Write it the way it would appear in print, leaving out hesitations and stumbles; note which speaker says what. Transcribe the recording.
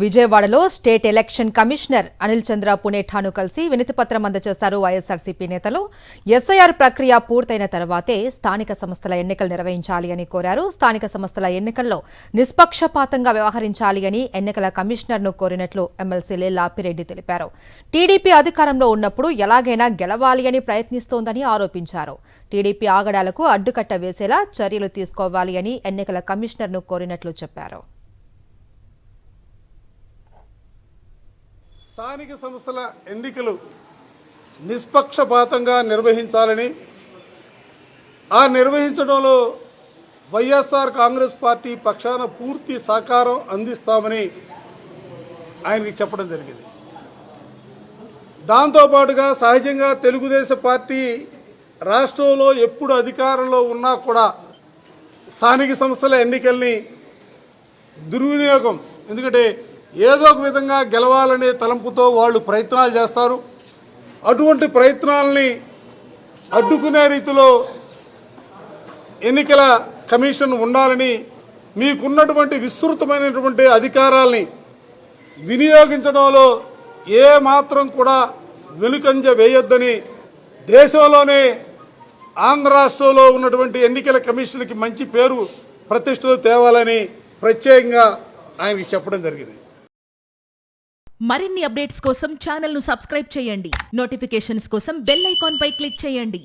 Speaker 1: విజయవాడలో state election commissioner Anil Chandra పునేఠాను కలిసి వినతిపత్రం అందజేశారు వైఎస్ఆర్సీపీ నేతలు. ఎస్ఐఆర్ ప్రక్రియ పూర్తయిన తర్వాతే స్థానిక సంస్థల ఎన్నికలు నిర్వహించాలి అని కోరారు. స్థానిక సంస్థల ఎన్నికల్లో నిష్పక్షపాతంగా వ్యవహరించాలి అని ఎన్నికల కమిషనర్ను కోరినట్లు ఎమ్మెల్సీ లేల్లాపిరెడ్డి తెలిపారు. టీడీపీ అధికారంలో ఉన్నప్పుడు ఎలాగైనా గెలవాలి అని ప్రయత్నిస్తోందని ఆరోపించారు. టీడీపీ ఆగడాలకు అడ్డుకట్ట వేసేలా చర్యలు తీసుకోవాలి అని ఎన్నికల కమిషనర్ను కోరినట్లు చెప్పారు.
Speaker 2: స్థానిక సంస్థల ఎన్నికలు నిష్పక్షపాతంగా నిర్వహించాలని, ఆ నిర్వహించడంలో వైఎస్ఆర్ కాంగ్రెస్ పార్టీ పక్షాన పూర్తి సహకారం అందిస్తామని ఆయనకి చెప్పడం జరిగింది. దాంతోపాటుగా సహజంగా తెలుగుదేశం పార్టీ రాష్ట్రంలో ఎప్పుడు అధికారంలో ఉన్నా కూడా స్థానిక సంస్థల ఎన్నికల్ని దుర్వినియోగం, ఎందుకంటే ఏదో ఒక విధంగా గెలవాలనే తలంపుతో వాళ్ళు ప్రయత్నాలు చేస్తారు. అటువంటి ప్రయత్నాలని అడ్డుకునే రీతిలో ఎన్నికల కమిషన్ ఉండాలని, మీకున్నటువంటి విస్తృతమైనటువంటి అధికారాల్ని వినియోగించడంలో ఏ మాత్రం కూడా వెనుకంజ వేయొద్దని, దేశంలోనే ఆంధ్ర రాష్ట్రంలో ఉన్నటువంటి ఎన్నికల కమిషన్కి మంచి పేరు ప్రతిష్టలు తేవాలని ప్రత్యేకంగా ఆయనకి చెప్పడం జరిగింది.
Speaker 3: మరిన్ని అప్డేట్స్ కోసం ఛానల్ ను సబ్స్క్రైబ్ చేయండి. నోటిఫికేషన్స్ కోసం బెల్ ఐకాన్ పై క్లిక్ చేయండి.